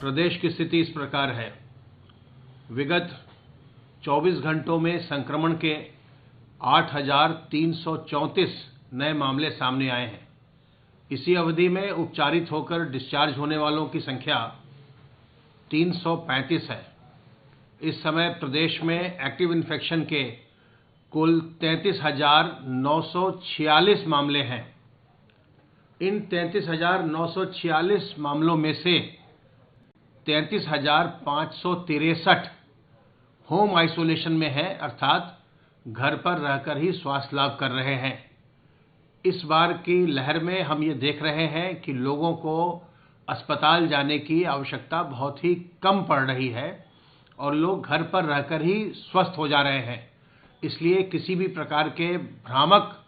प्रदेश की स्थिति इस प्रकार है। विगत 24 घंटों में संक्रमण के 8,334 नए मामले सामने आए हैं। इसी अवधि में उपचारित होकर डिस्चार्ज होने वालों की संख्या 335 है। इस समय प्रदेश में एक्टिव इन्फेक्शन के कुल 33,946 मामले हैं। इन 33,946 मामलों में से 33,563 होम आइसोलेशन में है, अर्थात घर पर रहकर ही स्वास्थ्य लाभ कर रहे हैं। इस बार की लहर में हम ये देख रहे हैं कि लोगों को अस्पताल जाने की आवश्यकता बहुत ही कम पड़ रही है और लोग घर पर रहकर ही स्वस्थ हो जा रहे हैं। इसलिए किसी भी प्रकार के भ्रामक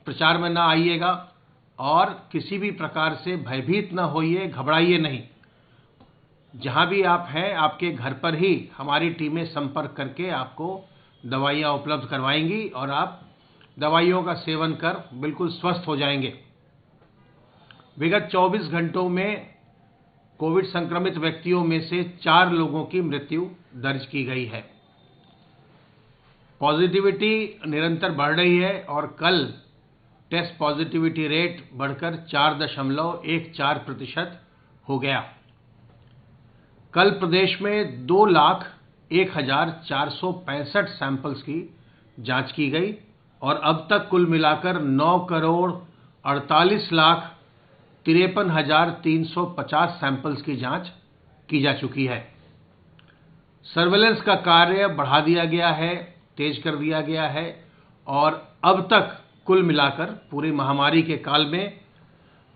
प्रचार में ना आइएगा और किसी भी प्रकार से भयभीत न होइए, घबराइए नहीं। जहां भी आप हैं, आपके घर पर ही हमारी टीमें संपर्क करके आपको दवाइयां उपलब्ध करवाएंगी और आप दवाइयों का सेवन कर बिल्कुल स्वस्थ हो जाएंगे। विगत 24 घंटों में कोविड संक्रमित व्यक्तियों में से 4 लोगों की मृत्यु दर्ज की गई है। पॉजिटिविटी निरंतर बढ़ रही है और कल टेस्ट पॉजिटिविटी रेट बढ़कर 4.14% हो गया। कल प्रदेश में 2,01,465 सैंपल्स की जांच की गई और अब तक कुल मिलाकर 9,48,53,350 सैंपल्स की जांच की जा चुकी है। सर्वेलेंस का कार्य बढ़ा दिया गया है, तेज कर दिया गया है और अब तक कुल मिलाकर पूरी महामारी के काल में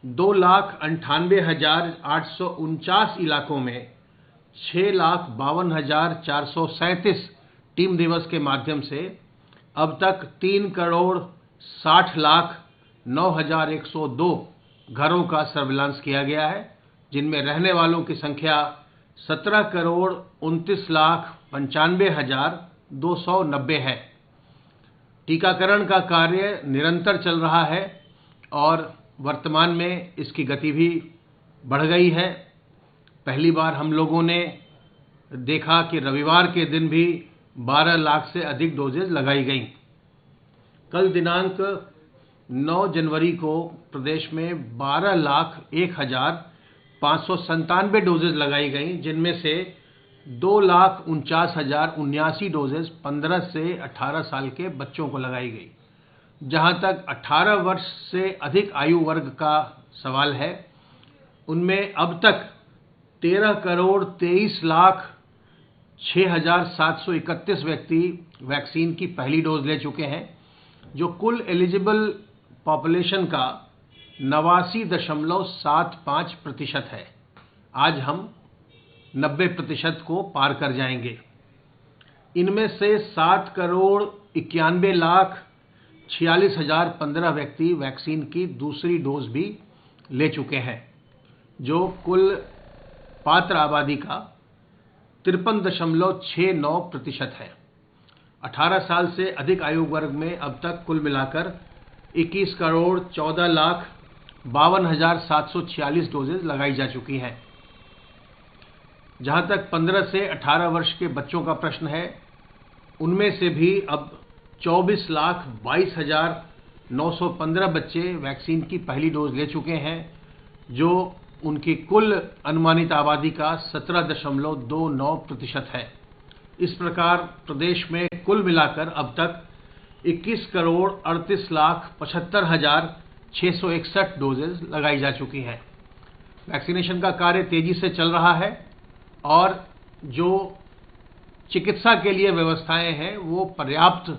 2,98,849 इलाकों में 6,52,437 टीम दिवस के माध्यम से अब तक 3,60,09,102 घरों का सर्विलांस किया गया है, जिनमें रहने वालों की संख्या 17,29,95,290 है। टीकाकरण का कार्य निरंतर चल रहा है और वर्तमान में इसकी गति भी बढ़ गई है। पहली बार हम लोगों ने देखा कि रविवार के दिन भी 12 लाख से अधिक डोजेज लगाई गई। कल दिनांक 9 जनवरी को प्रदेश में 12,01,597 डोजेज लगाई गई, जिनमें से 2,49,079 डोजेज 15 से 18 साल के बच्चों को लगाई गई। जहां तक 18 वर्ष से अधिक आयु वर्ग का सवाल है, उनमें अब तक 13,23,06,731 व्यक्ति वैक्सीन की पहली डोज ले चुके हैं, जो कुल एलिजिबल पॉपुलेशन का 89.75% है। आज हम 90% को पार कर जाएंगे। इनमें से 7,91,46,015 व्यक्ति वैक्सीन की दूसरी डोज भी ले चुके हैं, जो कुल पात्र आबादी का 53.69% है। 18 साल से अधिक आयु वर्ग में अब तक कुल मिलाकर 21,14,52,746 डोजेज लगाई जा चुकी हैं। जहां तक 15 से 18 वर्ष के बच्चों का प्रश्न है, उनमें से भी अब 24,22,915 बच्चे वैक्सीन की पहली डोज ले चुके हैं, जो उनकी कुल अनुमानित आबादी का 17.29% है। इस प्रकार प्रदेश में कुल मिलाकर अब तक 21,38,75,661 डोजेज लगाई जा चुकी हैं। वैक्सीनेशन का कार्य तेजी से चल रहा है और जो चिकित्सा के लिए व्यवस्थाएं हैं वो पर्याप्त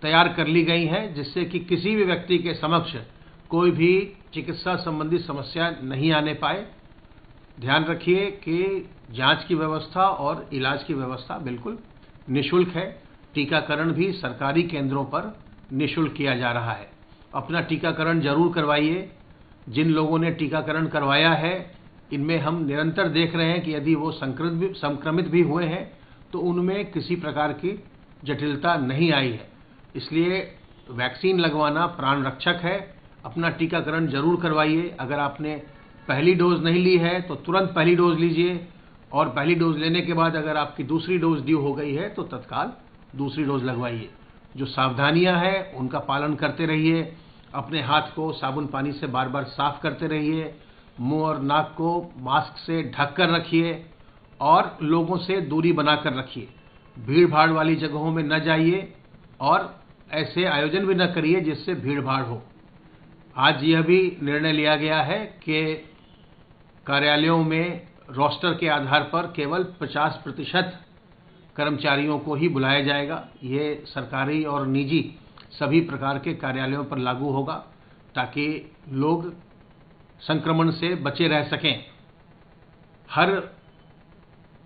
तैयार कर ली गई हैं, जिससे कि किसी भी व्यक्ति के समक्ष कोई भी चिकित्सा संबंधी समस्या नहीं आने पाए। ध्यान रखिए कि जांच की व्यवस्था और इलाज की व्यवस्था बिल्कुल निःशुल्क है। टीकाकरण भी सरकारी केंद्रों पर निःशुल्क किया जा रहा है। अपना टीकाकरण जरूर करवाइए। जिन लोगों ने टीकाकरण करवाया है, इनमें हम निरंतर देख रहे हैं कि यदि वो संक्रमित भी हुए हैं तो उनमें किसी प्रकार की जटिलता नहीं आई है। इसलिए वैक्सीन लगवाना प्राण रक्षक है। अपना टीकाकरण जरूर करवाइए। अगर आपने पहली डोज नहीं ली है तो तुरंत पहली डोज लीजिए, और पहली डोज लेने के बाद अगर आपकी दूसरी डोज ड्यू हो गई है तो तत्काल दूसरी डोज लगवाइए। जो सावधानियां हैं उनका पालन करते रहिए, अपने हाथ को साबुन पानी से बार बार साफ करते रहिए, मुंह और नाक को मास्क से ढक कर रखिए और लोगों से दूरी बनाकर रखिए। भीड़ भाड़ वाली जगहों में न जाइए और ऐसे आयोजन भी न करिए जिससे भीड़ भाड़ हो। आज यह भी निर्णय लिया गया है कि कार्यालयों में रोस्टर के आधार पर केवल 50% कर्मचारियों को ही बुलाया जाएगा। ये सरकारी और निजी सभी प्रकार के कार्यालयों पर लागू होगा ताकि लोग संक्रमण से बचे रह सकें। हर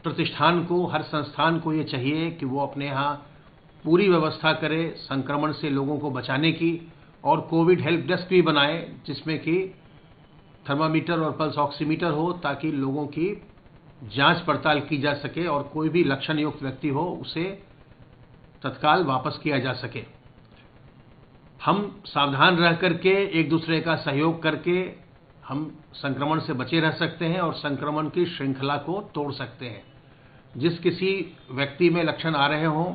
प्रतिष्ठान को, हर संस्थान को ये चाहिए कि वो अपने यहाँ पूरी व्यवस्था करे संक्रमण से लोगों को बचाने की, और कोविड हेल्प डेस्क भी बनाए जिसमें कि थर्मामीटर और पल्स ऑक्सीमीटर हो ताकि लोगों की जांच पड़ताल की जा सके और कोई भी लक्षण युक्त व्यक्ति हो उसे तत्काल वापस किया जा सके। हम सावधान रह करके एक दूसरे का सहयोग करके हम संक्रमण से बचे रह सकते हैं और संक्रमण की श्रृंखला को तोड़ सकते हैं। जिस किसी व्यक्ति में लक्षण आ रहे हों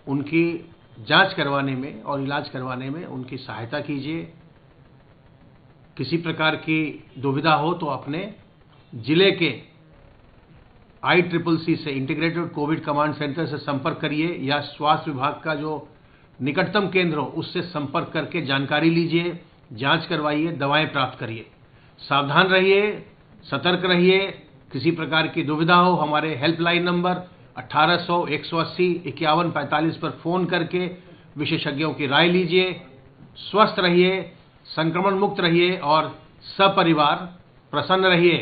उनकी जांच करवाने में और इलाज करवाने में उनकी सहायता कीजिए। किसी प्रकार की दुविधा हो तो अपने जिले के ICCC से, इंटीग्रेटेड कोविड कमांड सेंटर से संपर्क करिए, या स्वास्थ्य विभाग का जो निकटतम केंद्र हो उससे संपर्क करके जानकारी लीजिए, जांच करवाइए, दवाएं प्राप्त करिए। सावधान रहिए, सतर्क रहिए। किसी प्रकार की दुविधा हो हमारे हेल्पलाइन नंबर 1800 180 5145 पर फोन करके विशेषज्ञों की राय लीजिए। स्वस्थ रहिए, संक्रमण मुक्त रहिए और सपरिवार प्रसन्न रहिए।